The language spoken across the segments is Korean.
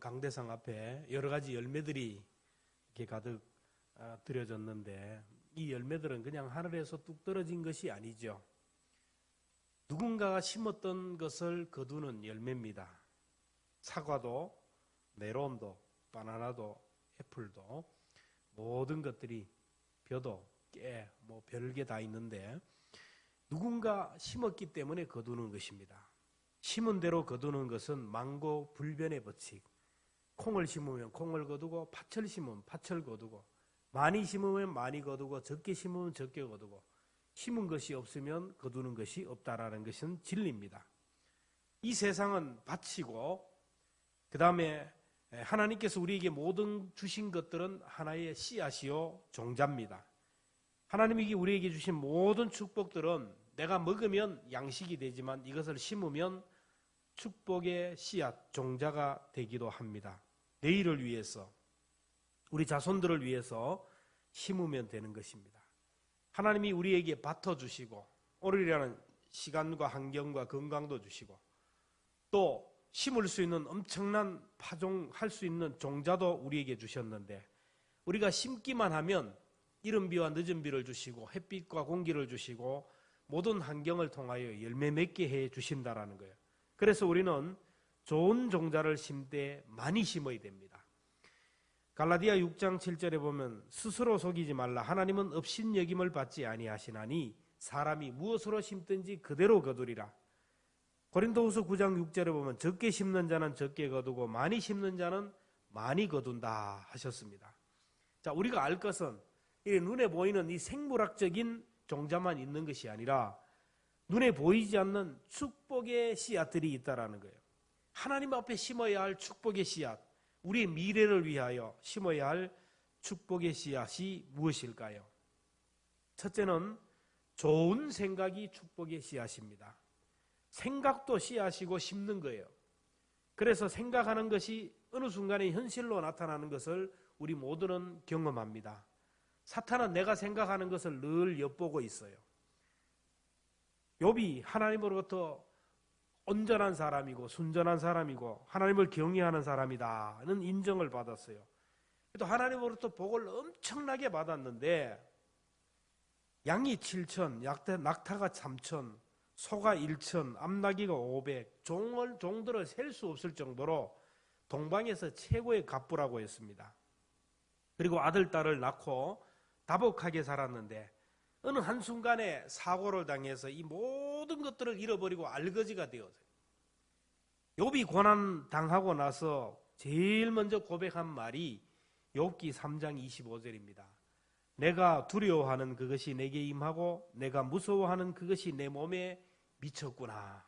강대상 앞에 여러 가지 열매들이 이렇게 가득 들여졌는데 이 열매들은 그냥 하늘에서 뚝 떨어진 것이 아니죠. 누군가가 심었던 것을 거두는 열매입니다. 사과도, 메론도, 바나나도, 애플도 모든 것들이 벼도, 깨, 별게 다 있는데 누군가 심었기 때문에 거두는 것입니다. 심은 대로 거두는 것은 만고 불변의 법칙. 콩을 심으면 콩을 거두고 팥을 심으면 팥을 거두고 많이 심으면 많이 거두고 적게 심으면 적게 거두고 심은 것이 없으면 거두는 것이 없다라는 것은 진리입니다. 이 세상은 밭이고 그 다음에 하나님께서 우리에게 모든 주신 것들은 하나의 씨앗이요 종자입니다. 하나님이 우리에게 주신 모든 축복들은 내가 먹으면 양식이 되지만 이것을 심으면 축복의 씨앗, 종자가 되기도 합니다. 내일을 위해서, 우리 자손들을 위해서 심으면 되는 것입니다. 하나님이 우리에게 밭어주시고 오늘이라는 시간과 환경과 건강도 주시고 또 심을 수 있는 엄청난 파종할 수 있는 종자도 우리에게 주셨는데 우리가 심기만 하면 이른 비와 늦은 비를 주시고 햇빛과 공기를 주시고 모든 환경을 통하여 열매 맺게 해 주신다라는 거예요. 그래서 우리는 좋은 종자를 심되 많이 심어야 됩니다. 갈라디아 6장 7절에 보면 스스로 속이지 말라. 하나님은 업신여김을 받지 아니하시나니 사람이 무엇으로 심든지 그대로 거두리라. 고린도후서 9장 6절에 보면 적게 심는 자는 적게 거두고 많이 심는 자는 많이 거둔다 하셨습니다. 자, 우리가 알 것은 이 눈에 보이는 이 생물학적인 종자만 있는 것이 아니라 눈에 보이지 않는 축복의 씨앗들이 있다라는 거예요. 하나님 앞에 심어야 할 축복의 씨앗, 우리의 미래를 위하여 심어야 할 축복의 씨앗이 무엇일까요? 첫째는 좋은 생각이 축복의 씨앗입니다. 생각도 씨앗이고 심는 거예요. 그래서 생각하는 것이 어느 순간에 현실로 나타나는 것을 우리 모두는 경험합니다. 사탄은 내가 생각하는 것을 늘 엿보고 있어요. 욥이 하나님으로부터 온전한 사람이고 순전한 사람이고 하나님을 경외하는 사람이다는 인정을 받았어요. 또 하나님으로부터 복을 엄청나게 받았는데 양이 7천, 낙타가 3천, 소가 1천, 암나귀가 500, 종들을 셀 수 없을 정도로 동방에서 최고의 갑부라고 했습니다. 그리고 아들, 딸을 낳고 다복하게 살았는데 어느 한순간에 사고를 당해서 이 모든 것들을 잃어버리고 알거지가 되었어요. 욥이 고난 당하고 나서 제일 먼저 고백한 말이 욥기 3장 25절입니다. 내가 두려워하는 그것이 내게 임하고 내가 무서워하는 그것이 내 몸에 미쳤구나.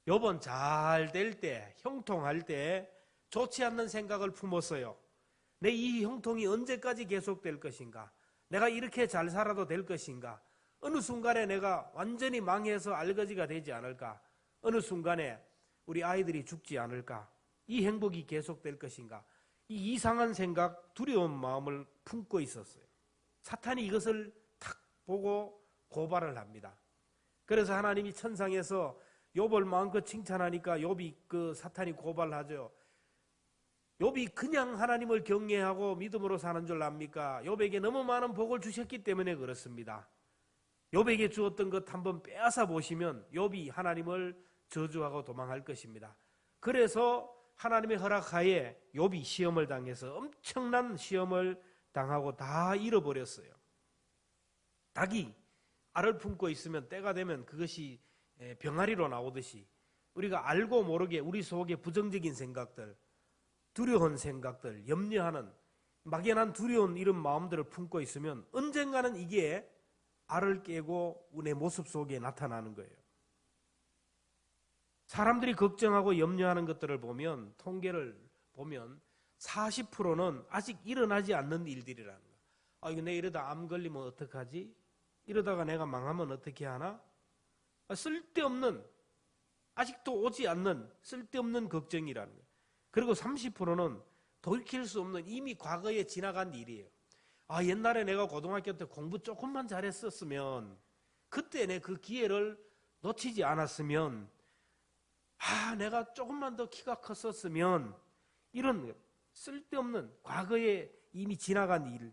욥은 잘 될 때, 형통할 때 좋지 않는 생각을 품었어요. 내 이 형통이 언제까지 계속될 것인가? 내가 이렇게 잘 살아도 될 것인가? 어느 순간에 내가 완전히 망해서 알거지가 되지 않을까? 어느 순간에 우리 아이들이 죽지 않을까? 이 행복이 계속될 것인가? 이 이상한 생각, 두려운 마음을 품고 있었어요. 사탄이 이것을 탁 보고 고발을 합니다. 그래서 하나님이 천상에서 욥을 마음껏 칭찬하니까 욥이 사탄이 고발하죠. 욥이 그냥 하나님을 경외하고 믿음으로 사는 줄 압니까? 욥에게 너무 많은 복을 주셨기 때문에 그렇습니다. 욥에게 주었던 것 한번 빼앗아 보시면 욥이 하나님을 저주하고 도망할 것입니다. 그래서 하나님의 허락하에 욥이 시험을 당해서 엄청난 시험을 당하고 다 잃어버렸어요. 닭이 알을 품고 있으면 때가 되면 그것이 병아리로 나오듯이 우리가 알고 모르게 우리 속에 부정적인 생각들, 두려운 생각들, 염려하는 막연한 두려운 이런 마음들을 품고 있으면 언젠가는 이게 알을 깨고 내 모습 속에 나타나는 거예요. 사람들이 걱정하고 염려하는 것들을 보면 통계를 보면 40%는 아직 일어나지 않는 일들이라는 거예요. 이거 내가 이러다 암 걸리면 어떡하지? 이러다가 내가 망하면 어떻게 하나? 쓸데없는, 아직도 오지 않는 쓸데없는 걱정이라는 거예요. 그리고 30%는 돌이킬 수 없는 이미 과거에 지나간 일이에요. 옛날에 내가 고등학교 때 공부 조금만 잘했었으면, 그때 내 그 기회를 놓치지 않았으면, 내가 조금만 더 키가 컸었으면, 이런 쓸데없는 과거에 이미 지나간 일.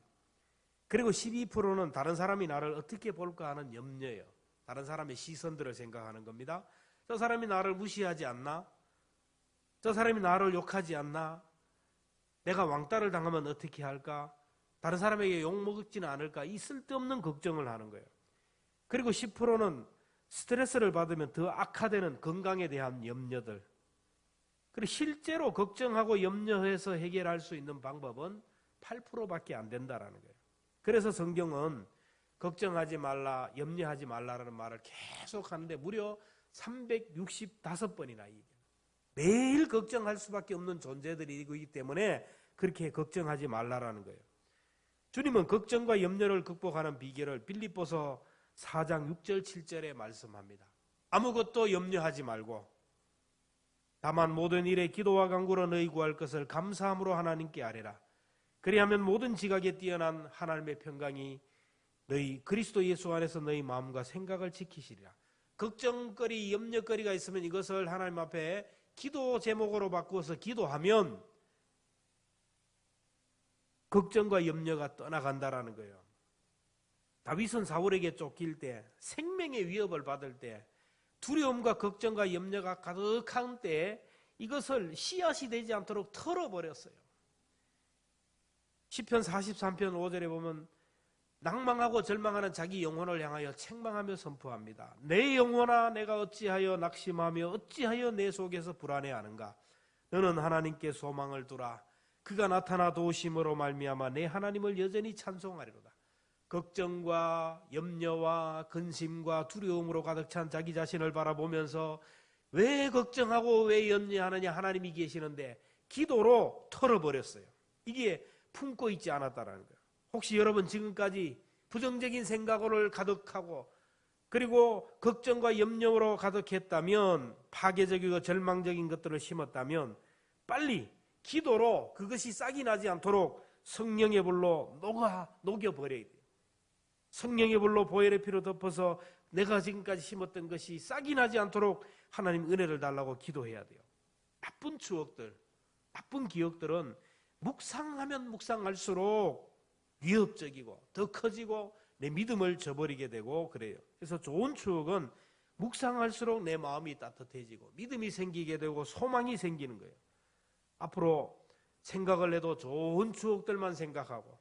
그리고 12%는 다른 사람이 나를 어떻게 볼까 하는 염려예요. 다른 사람의 시선들을 생각하는 겁니다. 저 사람이 나를 무시하지 않나? 저 사람이 나를 욕하지 않나? 내가 왕따를 당하면 어떻게 할까? 다른 사람에게 욕먹지는 않을까? 이 쓸데없는 걱정을 하는 거예요. 그리고 10%는 스트레스를 받으면 더 악화되는 건강에 대한 염려들. 그리고 실제로 걱정하고 염려해서 해결할 수 있는 방법은 8%밖에 안 된다라는 거예요. 그래서 성경은 걱정하지 말라, 염려하지 말라라는 말을 계속 하는데 무려 365번이나 매일 걱정할 수밖에 없는 존재들이기 때문에 그렇게 걱정하지 말라라는 거예요. 주님은 걱정과 염려를 극복하는 비결을 빌립보서 4장 6절 7절에 말씀합니다. 아무것도 염려하지 말고 다만 모든 일에 기도와 간구로 너희 구할 것을 감사함으로 하나님께 아뢰라. 그리하면 모든 지각에 뛰어난 하나님의 평강이 너희 그리스도 예수 안에서 너희 마음과 생각을 지키시리라. 걱정거리, 염려거리가 있으면 이것을 하나님 앞에 기도 제목으로 바꾸어서 기도하면 걱정과 염려가 떠나간다라는 거예요. 다윗은 사울에게 쫓길 때, 생명의 위협을 받을 때, 두려움과 걱정과 염려가 가득한 때 이것을 씨앗이 되지 않도록 털어버렸어요. 시편 43편 5절에 보면 낭망하고 절망하는 자기 영혼을 향하여 책망하며 선포합니다. 내 영혼아 내가 어찌하여 낙심하며 어찌하여 내 속에서 불안해하는가. 너는 하나님께 소망을 두라. 그가 나타나 도우심으로 말미암아 내 하나님을 여전히 찬송하리로다. 걱정과 염려와 근심과 두려움으로 가득 찬 자기 자신을 바라보면서 왜 걱정하고 왜 염려하느냐 하나님이 계시는데 기도로 털어버렸어요. 이게 품고 있지 않았다라는 거예요. 혹시 여러분 지금까지 부정적인 생각을 가득하고 그리고 걱정과 염려로 가득했다면 파괴적이고 절망적인 것들을 심었다면 빨리 기도로 그것이 싹이 나지 않도록 성령의 불로 녹여버려야 돼요. 성령의 불로 보혈의 피로 덮어서 내가 지금까지 심었던 것이 싹이 나지 않도록 하나님 은혜를 달라고 기도해야 돼요. 나쁜 추억들, 나쁜 기억들은 묵상하면 묵상할수록 위협적이고 더 커지고 내 믿음을 저버리게 되고 그래요. 그래서 좋은 추억은 묵상할수록 내 마음이 따뜻해지고 믿음이 생기게 되고 소망이 생기는 거예요. 앞으로 생각을 해도 좋은 추억들만 생각하고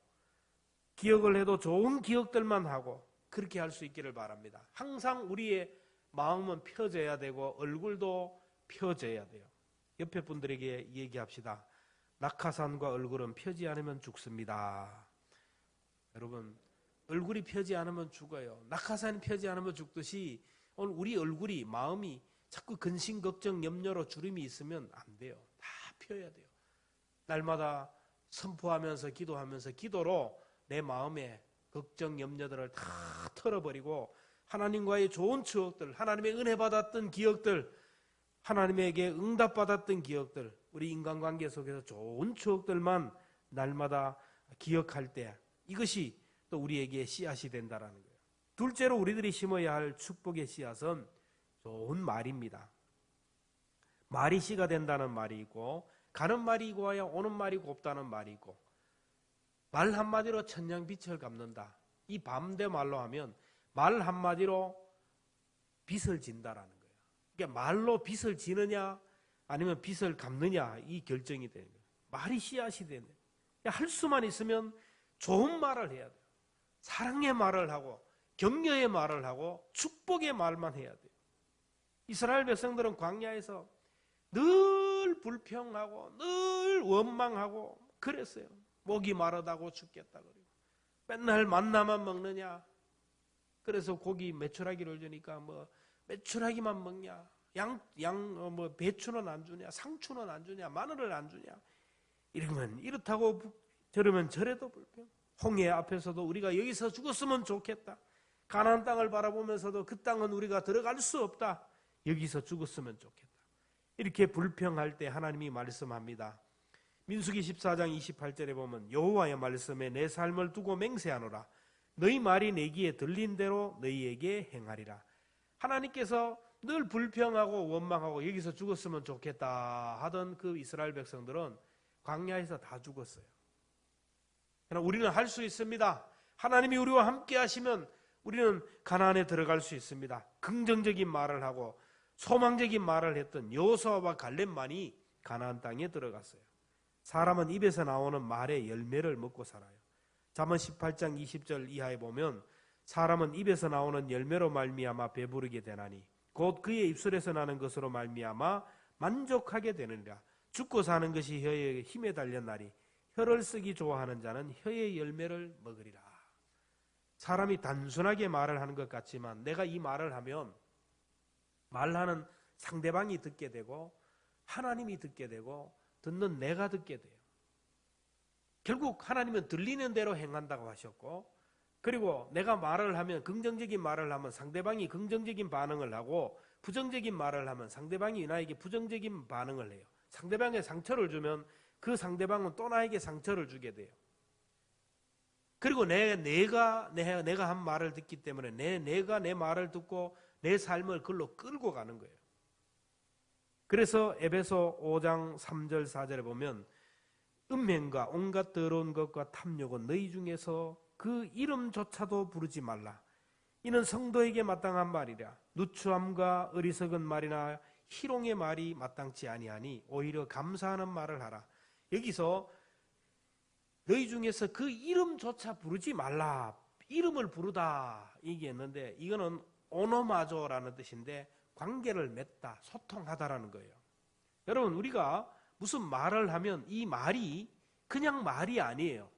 기억을 해도 좋은 기억들만 하고 그렇게 할 수 있기를 바랍니다. 항상 우리의 마음은 펴져야 되고 얼굴도 펴져야 돼요. 옆에 분들에게 얘기합시다. 낙하산과 얼굴은 펴지 않으면 죽습니다. 여러분 얼굴이 펴지 않으면 죽어요. 낙하산이 펴지 않으면 죽듯이 오늘 우리 얼굴이 마음이 자꾸 근심, 걱정, 염려로 주름이 있으면 안 돼요. 다 펴야 돼요. 날마다 선포하면서 기도하면서 기도로 내 마음의 걱정, 염려들을 다 털어버리고 하나님과의 좋은 추억들, 하나님의 은혜 받았던 기억들, 하나님에게 응답받았던 기억들, 우리 인간관계 속에서 좋은 추억들만 날마다 기억할 때 이것이 또 우리에게 씨앗이 된다는 거예요. 둘째로 우리들이 심어야 할 축복의 씨앗은 좋은 말입니다. 말이 씨가 된다는 말이 있고 가는 말이 고와야 오는 말이 곱다는 말이 있고 말 한마디로 천냥빛을 갚는다. 이 밤대 말로 하면 말 한마디로 빚을 진다라는 거예요. 그러니까 말로 빚을 지느냐 아니면 빚을 갚느냐 이 결정이 되는 거예요. 말이 씨앗이 되는 거예요. 할 수만 있으면 좋은 말을 해야 돼요. 사랑의 말을 하고 격려의 말을 하고 축복의 말만 해야 돼요. 이스라엘 백성들은 광야에서 늘 불평하고 늘 원망하고 그랬어요. 목이 마르다고 죽겠다 그러고 맨날 만나만 먹느냐. 그래서 고기 메추라기를 주니까 뭐 메추라기만 먹냐. 뭐 배추는 안 주냐. 상추는 안 주냐. 마늘을 안 주냐. 이러면 이렇다고 저러면 저래도 불평. 홍해 앞에서도 우리가 여기서 죽었으면 좋겠다. 가나안 땅을 바라보면서도 그 땅은 우리가 들어갈 수 없다. 여기서 죽었으면 좋겠다. 이렇게 불평할 때 하나님이 말씀합니다. 민수기 14장 28절에 보면 여호와의 말씀에 내 삶을 두고 맹세하노라. 너희 말이 내 귀에 들린 대로 너희에게 행하리라. 하나님께서 늘 불평하고 원망하고 여기서 죽었으면 좋겠다 하던 그 이스라엘 백성들은 광야에서 다 죽었어요. 그러나 우리는 할 수 있습니다. 하나님이 우리와 함께 하시면 우리는 가나안에 들어갈 수 있습니다. 긍정적인 말을 하고 소망적인 말을 했던 여호수아와 갈렙만이 가나안 땅에 들어갔어요. 사람은 입에서 나오는 말의 열매를 먹고 살아요. 잠언 18장 20절 이하에 보면 사람은 입에서 나오는 열매로 말미암아 배부르게 되나니 곧 그의 입술에서 나는 것으로 말미암아 만족하게 되느니라. 죽고 사는 것이 혀의 힘에 달렸나니 혀를 쓰기 좋아하는 자는 혀의 열매를 먹으리라. 사람이 단순하게 말을 하는 것 같지만 내가 이 말을 하면 말하는 상대방이 듣게 되고 하나님이 듣게 되고 듣는 내가 듣게 돼요. 결국 하나님은 들리는 대로 행한다고 하셨고, 그리고 내가 말을 하면 긍정적인 말을 하면 상대방이 긍정적인 반응을 하고 부정적인 말을 하면 상대방이 나에게 부정적인 반응을 해요. 상대방에 상처를 주면 그 상대방은 또 나에게 상처를 주게 돼요. 그리고 내가 한 말을 듣기 때문에 내가 내 말을 듣고 내 삶을 그걸로 끌고 가는 거예요. 그래서 에베소 5장 3절 4절에 보면 음행과 온갖 더러운 것과 탐욕은 너희 중에서 그 이름조차도 부르지 말라. 이는 성도에게 마땅한 말이라. 누추함과 어리석은 말이나 희롱의 말이 마땅치 아니하니 오히려 감사하는 말을 하라. 여기서 너희 중에서 그 이름조차 부르지 말라. 이름을 부르다 얘기했는데 이거는 오노마조라는 뜻인데 관계를 맺다, 소통하다라는 거예요. 여러분, 우리가 무슨 말을 하면 이 말이 그냥 말이 아니에요.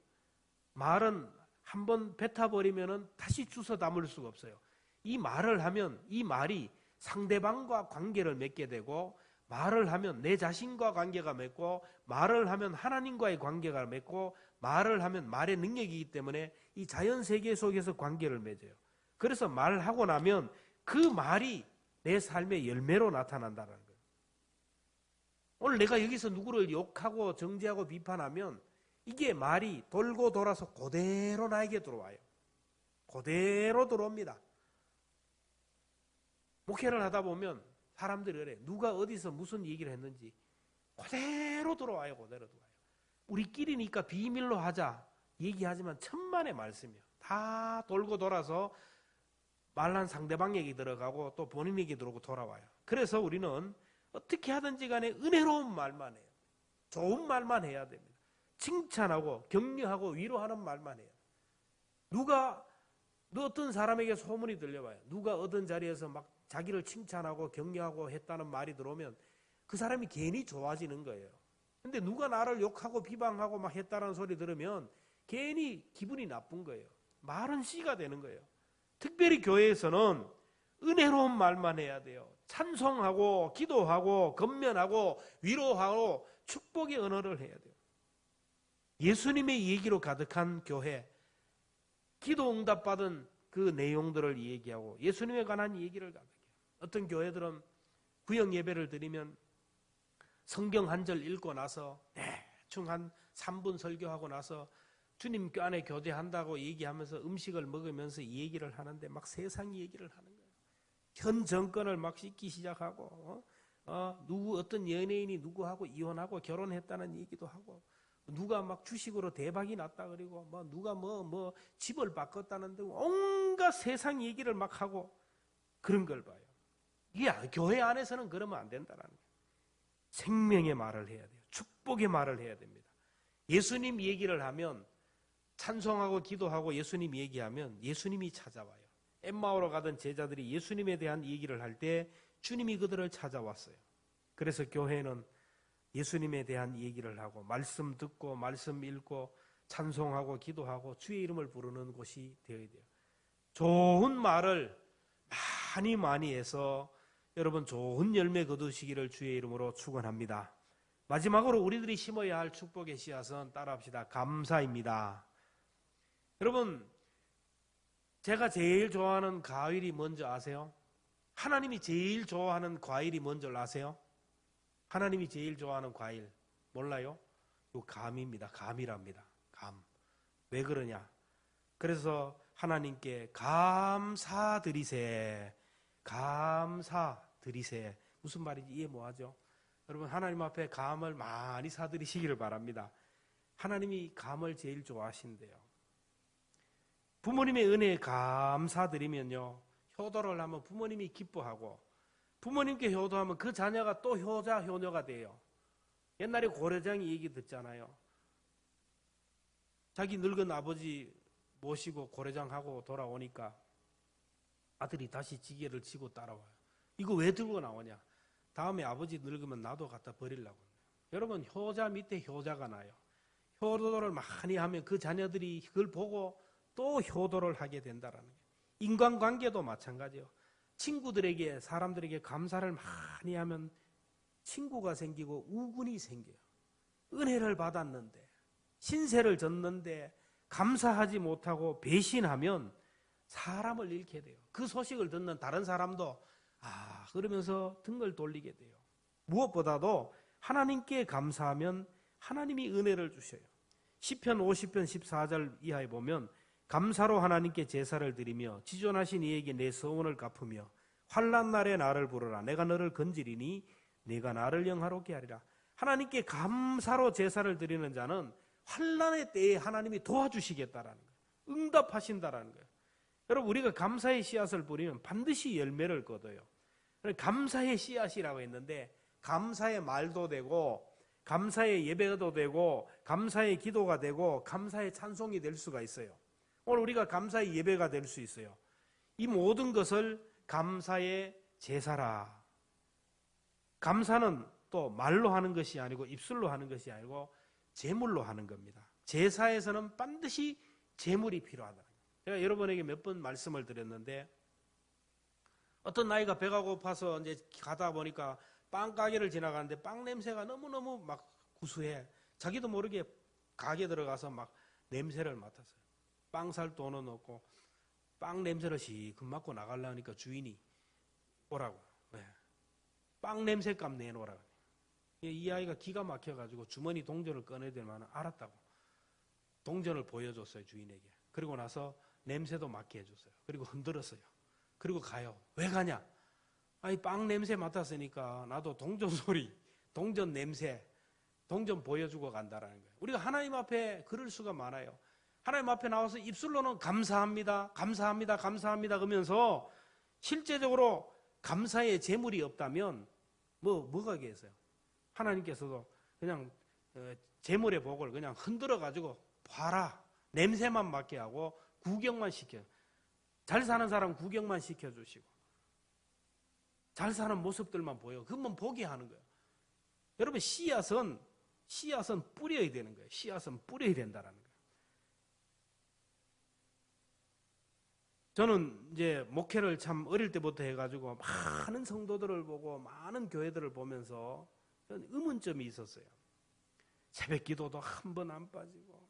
말은 한번 뱉어버리면 다시 주워 담을 수가 없어요. 이 말을 하면 이 말이 상대방과 관계를 맺게 되고, 말을 하면 내 자신과 관계가 맺고, 말을 하면 하나님과의 관계가 맺고, 말을 하면 말의 능력이기 때문에 이 자연세계 속에서 관계를 맺어요. 그래서 말하고 나면 그 말이 내 삶의 열매로 나타난다는 거예요. 오늘 내가 여기서 누구를 욕하고 정죄하고 비판하면 이게 말이 돌고 돌아서 그대로 나에게 들어와요. 그대로 들어옵니다. 목회를 하다 보면 사람들이 그래. 누가 어디서 무슨 얘기를 했는지 그대로 들어와요. 그대로 들어와요. 우리끼리니까 비밀로 하자 얘기하지만 천만의 말씀이에요. 다 돌고 돌아서 말한 상대방에게 들어가고 또 본인에게 들어오고 돌아와요. 그래서 우리는 어떻게 하든지 간에 은혜로운 말만 해요. 좋은 말만 해야 됩니다. 칭찬하고 격려하고 위로하는 말만 해요. 누가 어떤 사람에게 소문이 들려와요. 누가 어떤 자리에서 막 자기를 칭찬하고 격려하고 했다는 말이 들어오면 그 사람이 괜히 좋아지는 거예요. 근데 누가 나를 욕하고 비방하고 막 했다는 소리 들으면 괜히 기분이 나쁜 거예요. 말은 씨가 되는 거예요. 특별히 교회에서는 은혜로운 말만 해야 돼요. 찬송하고 기도하고 건면하고 위로하고 축복의 언어를 해야 돼요. 예수님의 얘기로 가득한 교회, 기도 응답받은 그 내용들을 얘기하고 예수님에 관한 얘기를 가득해요. 어떤 교회들은 구역 예배를 드리면 성경 한 절 읽고 나서 대충 한 3분 설교하고 나서 주님 안에 교제한다고 얘기하면서 음식을 먹으면서 이 얘기를 하는데 막 세상 얘기를 하는 거예요. 현 정권을 막 씻기 시작하고 어떤 연예인이 누구하고 이혼하고 결혼했다는 얘기도 하고 누가 막 주식으로 대박이 났다 그리고 누가 집을 바꿨다는데 온갖 세상 얘기를 막 하고 그런 걸 봐요. 이게 교회 안에서는 그러면 안 된다라는 거예요. 생명의 말을 해야 돼요. 축복의 말을 해야 됩니다. 예수님 얘기를 하면 찬송하고 기도하고 예수님 얘기하면 예수님이 찾아와요. 엠마오로 가던 제자들이 예수님에 대한 얘기를 할 때 주님이 그들을 찾아왔어요. 그래서 교회는 예수님에 대한 얘기를 하고 말씀 듣고 말씀 읽고 찬송하고 기도하고 주의 이름을 부르는 곳이 되어야 돼요. 좋은 말을 많이 해서 여러분 좋은 열매 거두시기를 주의 이름으로 축원합니다. 마지막으로 우리들이 심어야 할 축복의 씨앗은 따라합시다. 감사입니다. 여러분, 제가 제일 좋아하는 과일이 뭔지 아세요? 하나님이 제일 좋아하는 과일이 뭔지 아세요? 하나님이 제일 좋아하는 과일 몰라요? 요 감입니다. 감이랍니다. 감. 왜 그러냐? 그래서 하나님께 감사드리세. 감사드리세. 무슨 말인지 이해 뭐하죠? 여러분 하나님 앞에 감을 많이 사드리시기를 바랍니다. 하나님이 감을 제일 좋아하신대요. 부모님의 은혜에 감사드리면요, 효도를 하면 부모님이 기뻐하고, 부모님께 효도하면 그 자녀가 또 효자 효녀가 돼요. 옛날에 고려장이 얘기 듣잖아요. 자기 늙은 아버지 모시고 고려장하고 돌아오니까 아들이 다시 지게를 지고 따라와요. 이거 왜 들고 나오냐? 다음에 아버지 늙으면 나도 갖다 버리려고. 여러분, 효자 밑에 효자가 나요. 효도를 많이 하면 그 자녀들이 그걸 보고 또 효도를 하게 된다라는 거예요. 인간관계도 마찬가지예요. 친구들에게, 사람들에게 감사를 많이 하면 친구가 생기고 우군이 생겨요. 은혜를 받았는데, 신세를 졌는데 감사하지 못하고 배신하면 사람을 잃게 돼요. 그 소식을 듣는 다른 사람도 그러면서 등을 돌리게 돼요. 무엇보다도 하나님께 감사하면 하나님이 은혜를 주셔요. 시편 50편 14절 이하에 보면 감사로 하나님께 제사를 드리며 지존하신 이에게 내 서원을 갚으며 환난 날에 나를 부르라. 내가 너를 건지리니 내가 나를 영화롭게 하리라. 하나님께 감사로 제사를 드리는 자는 환난의 때에 하나님이 도와주시겠다라는 거예요. 응답하신다라는 거예요. 여러분, 우리가 감사의 씨앗을 뿌리면 반드시 열매를 거둬요. 감사의 씨앗이라고 했는데 감사의 말도 되고 감사의 예배도 되고 감사의 기도가 되고 감사의 찬송이 될 수가 있어요. 오늘 우리가 감사의 예배가 될 수 있어요. 이 모든 것을 감사의 제사라. 감사는 또 말로 하는 것이 아니고 입술로 하는 것이 아니고 제물로 하는 겁니다. 제사에서는 반드시 제물이 필요하다. 제가 여러분에게 몇 번 말씀을 드렸는데 어떤 나이가 배가 고파서 이제 가다 보니까 빵 가게를 지나가는데 빵 냄새가 너무너무 막 구수해. 자기도 모르게 가게 들어가서 막 냄새를 맡았어요. 빵 살 돈은 없고 빵 냄새를 시큼 맡고 나가려니까 주인이 오라고. 네. 빵 냄새값 내놓으라고. 이 아이가 기가 막혀가지고 주머니 동전을 꺼내야 될 만한 알았다고. 동전을 보여줬어요, 주인에게. 그리고 나서 냄새도 맡게 해줬어요. 그리고 흔들었어요. 그리고 가요. 왜 가냐? 아니, 빵 냄새 맡았으니까 나도 동전 소리, 동전 냄새, 동전 보여주고 간다라는 거예요. 우리가 하나님 앞에 그럴 수가 많아요. 하나님 앞에 나와서 입술로는 감사합니다, 감사합니다, 감사합니다 그러면서 실제적으로 감사의 제물이 없다면 뭐가 겠어요? 하나님께서도 그냥 제물의 복을 그냥 흔들어 가지고 봐라, 냄새만 맡게 하고 구경만 시켜요. 잘 사는 사람 구경만 시켜주시고 잘 사는 모습들만 보여. 그것만 보게 하는 거예요. 여러분, 씨앗은 뿌려야 되는 거예요. 씨앗은 뿌려야 된다는 거예요. 저는 이제 목회를 참 어릴 때부터 해가지고 많은 성도들을 보고 많은 교회들을 보면서 의문점이 있었어요. 새벽 기도도 한 번 안 빠지고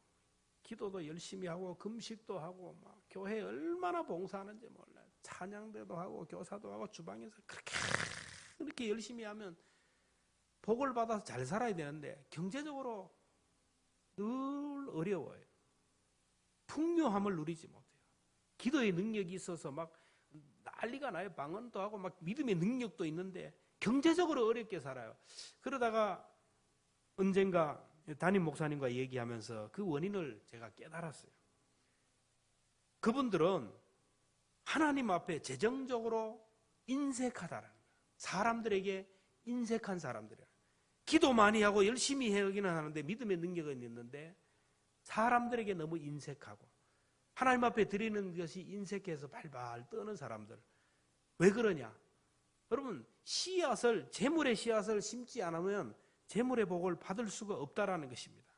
기도도 열심히 하고 금식도 하고 막 교회에 얼마나 봉사하는지 몰라요. 찬양대도 하고 교사도 하고 주방에서 그렇게 열심히 하면 복을 받아서 잘 살아야 되는데 경제적으로 늘 어려워요. 풍요함을 누리지 못해요. 기도의 능력이 있어서 막 난리가 나요. 방언도 하고 막 믿음의 능력도 있는데 경제적으로 어렵게 살아요. 그러다가 언젠가 담임 목사님과 얘기하면서 그 원인을 제가 깨달았어요. 그분들은 하나님 앞에 재정적으로 인색하다라는 거예요. 사람들에게 인색한 사람들이에요. 기도 많이 하고 열심히 하기는 하는데 믿음의 능력은 있는데 사람들에게 너무 인색하고 하나님 앞에 드리는 것이 인색해서 발발 떠는 사람들. 왜 그러냐? 여러분, 재물의 씨앗을 심지 않으면 재물의 복을 받을 수가 없다라는 것입니다.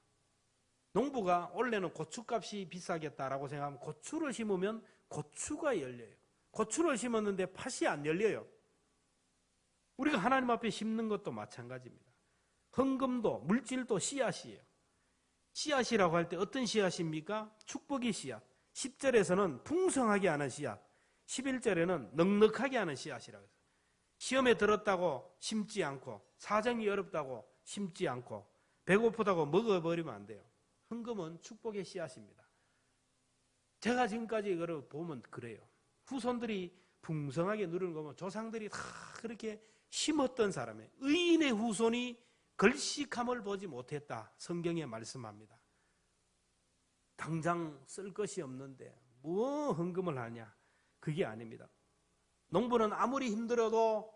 농부가 올해는 고추값이 비싸겠다라고 생각하면 고추를 심으면 고추가 열려요. 고추를 심었는데 팥이 안 열려요. 우리가 하나님 앞에 심는 것도 마찬가지입니다. 헌금도, 물질도 씨앗이에요. 씨앗이라고 할 때 어떤 씨앗입니까? 축복의 씨앗. 10절에서는 풍성하게 하는 씨앗, 11절에는 넉넉하게 하는 씨앗이라고 해서 시험에 들었다고 심지 않고 사정이 어렵다고 심지 않고 배고프다고 먹어버리면 안 돼요. 헌금은 축복의 씨앗입니다. 제가 지금까지 이걸 보면 그래요. 후손들이 풍성하게 누리는 거 보면 조상들이 다 그렇게 심었던 사람의 의인의 후손이 걸식함을 보지 못했다. 성경에 말씀합니다. 당장 쓸 것이 없는데 뭐 헌금을 하냐? 그게 아닙니다. 농부는 아무리 힘들어도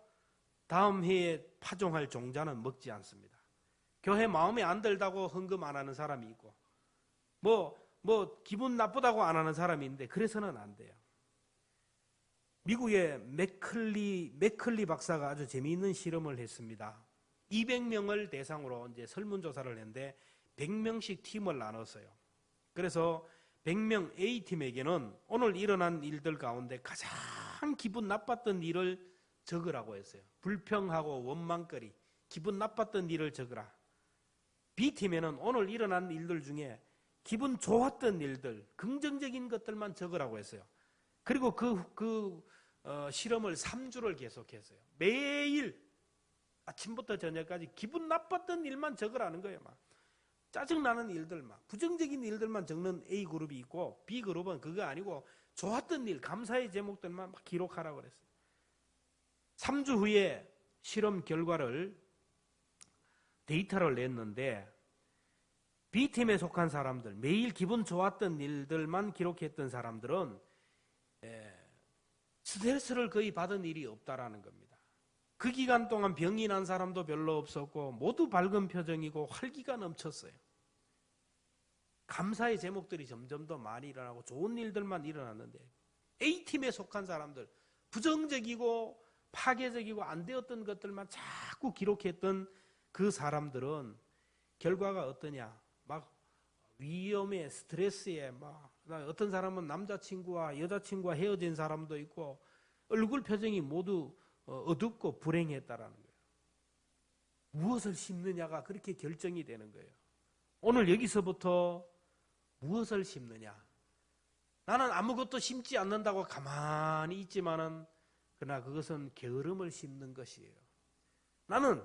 다음 해에 파종할 종자는 먹지 않습니다. 교회 마음에 안 들다고 헌금 안 하는 사람이 있고 뭐 기분 나쁘다고 안 하는 사람이 있는데 그래서는 안 돼요. 미국의 맥클리 박사가 아주 재미있는 실험을 했습니다. 200명을 대상으로 이제 설문조사를 했는데 100명씩 팀을 나눴어요. 그래서 100명 A팀에게는 오늘 일어난 일들 가운데 가장 기분 나빴던 일을 적으라고 했어요. 불평하고 원망거리, 기분 나빴던 일을 적으라. B팀에는 오늘 일어난 일들 중에 기분 좋았던 일들, 긍정적인 것들만 적으라고 했어요. 그리고 실험을 3주를 계속했어요. 매일 아침부터 저녁까지 기분 나빴던 일만 적으라는 거예요. 막 짜증나는 일들만, 부정적인 일들만 적는 A그룹이 있고 B그룹은 그거 아니고 좋았던 일, 감사의 제목들만 막 기록하라고 그랬어요. 3주 후에 실험 결과를 데이터를 냈는데 B팀에 속한 사람들, 매일 기분 좋았던 일들만 기록했던 사람들은 스트레스를 거의 받은 일이 없다라는 겁니다. 그 기간 동안 병이 난 사람도 별로 없었고 모두 밝은 표정이고 활기가 넘쳤어요. 감사의 제목들이 점점 더 많이 일어나고 좋은 일들만 일어났는데 A팀에 속한 사람들, 부정적이고 파괴적이고 안 되었던 것들만 자꾸 기록했던 그 사람들은 결과가 어떠냐? 막 위험에, 스트레스에 막 어떤 사람은 남자친구와 여자친구와 헤어진 사람도 있고 얼굴 표정이 모두 어둡고 불행했다라는 거예요. 무엇을 심느냐가 그렇게 결정이 되는 거예요. 오늘 여기서부터 무엇을 심느냐? 나는 아무것도 심지 않는다고 가만히 있지만은 그러나 그것은 게으름을 심는 것이에요. 나는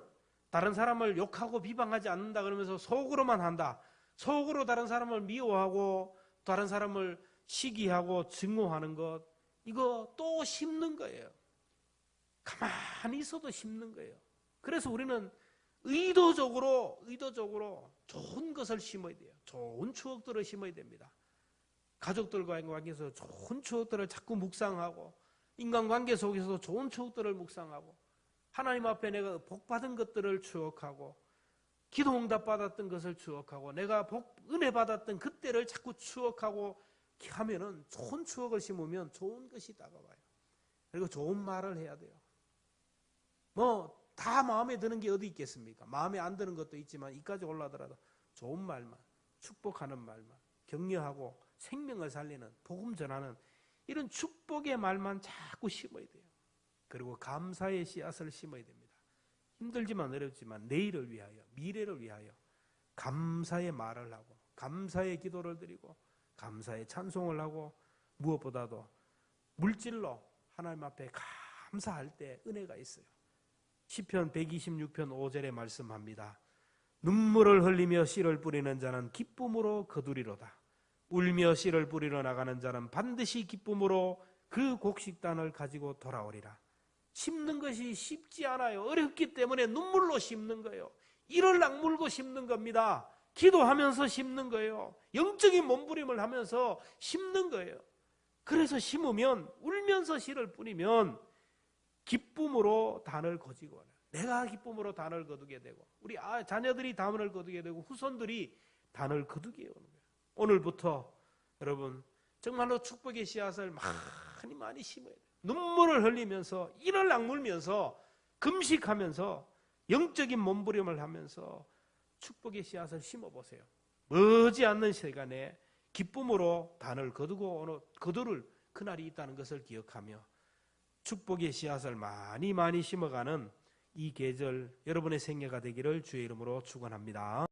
다른 사람을 욕하고 비방하지 않는다 그러면서 속으로만 한다. 속으로 다른 사람을 미워하고 다른 사람을 시기하고 증오하는 것, 이거 또 심는 거예요. 가만히 있어도 심는 거예요. 그래서 우리는 의도적으로 좋은 것을 심어야 돼요. 좋은 추억들을 심어야 됩니다. 가족들과의 관계에서 좋은 추억들을 자꾸 묵상하고 인간관계 속에서도 좋은 추억들을 묵상하고 하나님 앞에 내가 복받은 것들을 추억하고 기도 응답 받았던 것을 추억하고 내가 은혜 받았던 그때를 자꾸 추억하고 하면은 좋은 추억을 심으면 좋은 것이 다가와요. 그리고 좋은 말을 해야 돼요. 다 마음에 드는 게 어디 있겠습니까? 마음에 안 드는 것도 있지만 이까지 올라더라도 좋은 말만, 축복하는 말만, 격려하고 생명을 살리는, 복음 전하는 이런 축복의 말만 자꾸 심어야 돼요. 그리고 감사의 씨앗을 심어야 됩니다. 힘들지만 어렵지만 내일을 위하여, 미래를 위하여 감사의 말을 하고 감사의 기도를 드리고 감사의 찬송을 하고 무엇보다도 물질로 하나님 앞에 감사할 때 은혜가 있어요. 시편 126편 5절에 말씀합니다. 눈물을 흘리며 씨를 뿌리는 자는 기쁨으로 거두리로다. 울며 씨를 뿌리러 나가는 자는 반드시 기쁨으로 그 곡식단을 가지고 돌아오리라. 심는 것이 쉽지 않아요. 어렵기 때문에 눈물로 심는 거예요. 이를 악물고 심는 겁니다. 기도하면서 심는 거예요. 영적인 몸부림을 하면서 심는 거예요. 그래서 심으면 울면서 씨를 뿌리면 기쁨으로 단을 거두고 내가 기쁨으로 단을 거두게 되고 우리 자녀들이 단을 거두게 되고 후손들이 단을 거두게 오는 거예요. 오늘부터 여러분 정말로 축복의 씨앗을 많이 심어야 돼요. 눈물을 흘리면서 이를 악물면서 금식하면서 영적인 몸부림을 하면서 축복의 씨앗을 심어보세요. 머지않는 시간에 기쁨으로 단을 거두를 그날이 있다는 것을 기억하며 축복의 씨앗을 많이 심어가는 이 계절 여러분의 생애가 되기를 주의 이름으로 축원합니다.